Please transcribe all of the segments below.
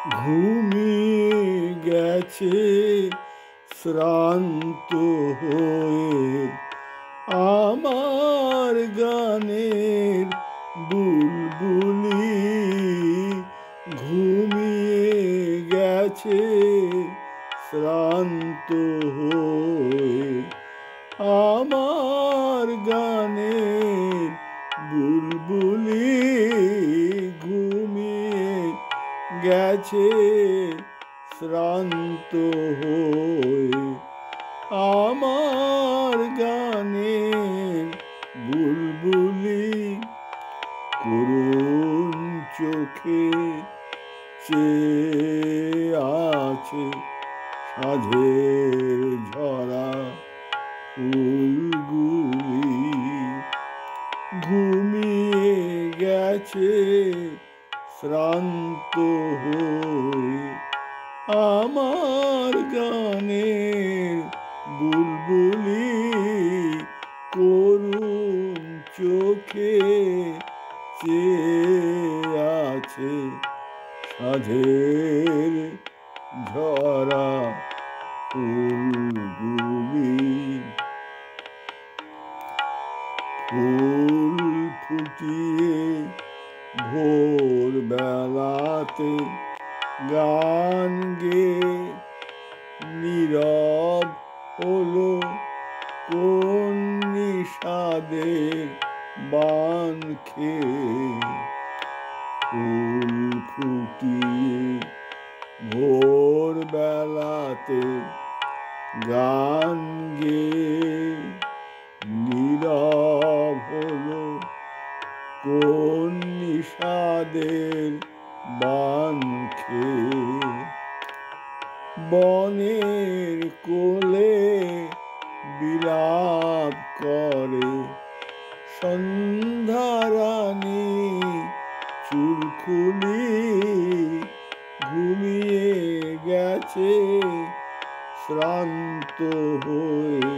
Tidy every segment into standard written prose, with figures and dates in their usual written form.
ঘুমিয়ে গেছে শ্রান্ত হয়ে আমার গানের বুলবুলি। ঘুমিয়ে গেছে শ্রান্ত হয়ে আমার গানের বুলবুলি। ঘুমিয়ে গেছে শ্রান্ত হয়ে আমার গানের বুলবুলি। করুণ চোখে চেয়ে আছে সাঁঝের ঝরা ফুলগুলি। ঘুমিয়ে গেছে শ্রান্ত হয়ে আমার গানের বুলবুলি। করুণ চোখে চেয়ে আছে সাঁঝের ঝরা ফুলগুলি। ফুল ফুটিয়ে ভোর বেলাতে গান গেয়ে নীরব হলো কোন নিষাদের বান খেয়ে। ফুল ফুটিয়ে ভোর বেলাতে গান গেয়ে নীরব হলো কোন নিষাদের বান খেয়ে। বনের কোলে বিলাপ করে সন্ধ্যারানী চুলখুলি। ঘুমিয়ে গেছে শ্রান্ত হয়ে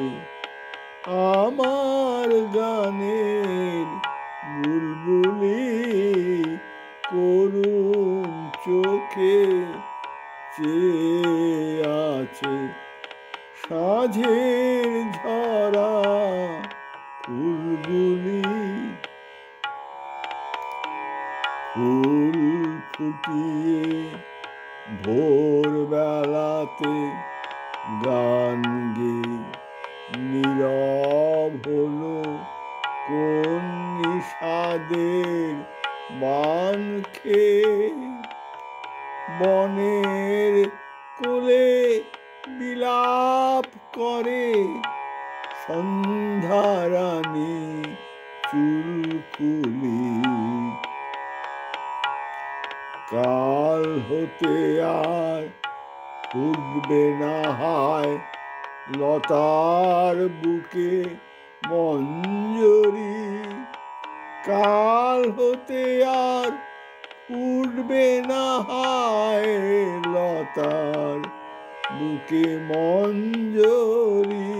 আমার গানের বুলবুলি। করুণ চোখে চেয়ে আছে সাঁঝের ঝরা ফুলগুলি। ফুল ফুটিয়ে ভোর বেলাতে গান গেয়ে নীরব হলো কোন নিষাদের বান খেয়ে। বনের কোলে বিলাপ করে সন্ধ্যারানী চুলকুলি। কাল হতে আর ফুটবে না হায় লতার বুকে মঞ্জরি। কাল হতে আর ফুটবে না হায় লতার বুকে মঞ্জরি।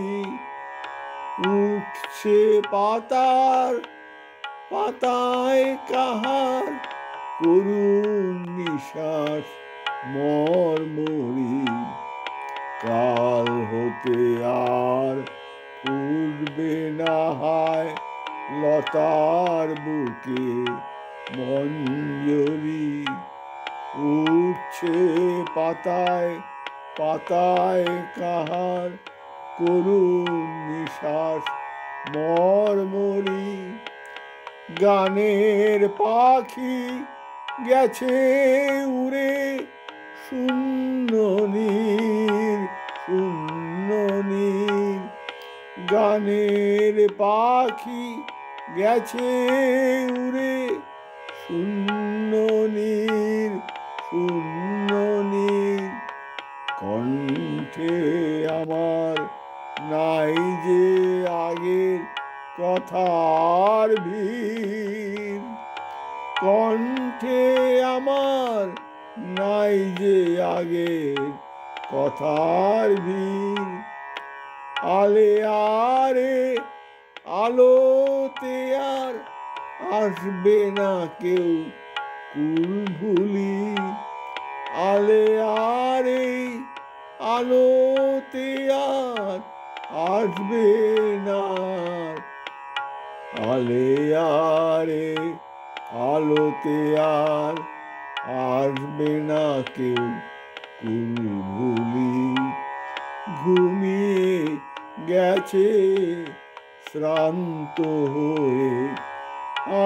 উঠছে পাতার পাতায় কাহার করুণ নিশ্বাস মর্মরি। কাল হতে আর ফুটবে না হায় লতার বুকে মঞ্জরি। উঠছে পাতায় পাতায় কাহার করুণ নিশ্বাস মর্মরি। গানের পাখি গেছে উড়ে শূন্য নীর শূন্য নীর। গানের পাখি গেছে উড়ে শূন্য নীর শূন্য নীর। কণ্ঠে আমার নাই যে আগের কথার ভিড়। কণ্ঠে আমার নাই যে আগের কথার ভিড়। আলে আরে আলোতে আর আসবে না কেউ কুলভুলি। আলে আর এই আলোতে আর আসবে না, আলে আর এই আলোতে আর আসবে না কেউ কুলভুলি। ঘুমিয়ে গেছে শ্রান্ত হয়ে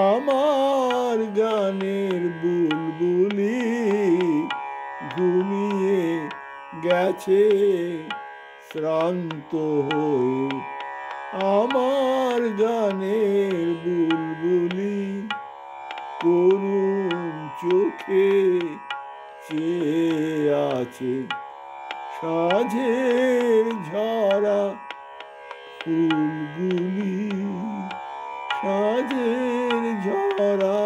আমার গানের বুলবুলি। ঘুমিয়ে গেছে শ্রান্ত হয়ে আমার গানের বুলবুলি। করুণ চোখে চেয়ে আছে সাঁঝের ঝরা ফুলগুলি, সাঁঝের ঝরা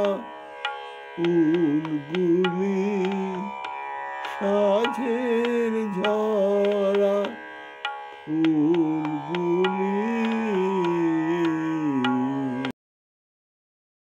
ফুলগুলি, সাঁঝের ঝরা ফুল।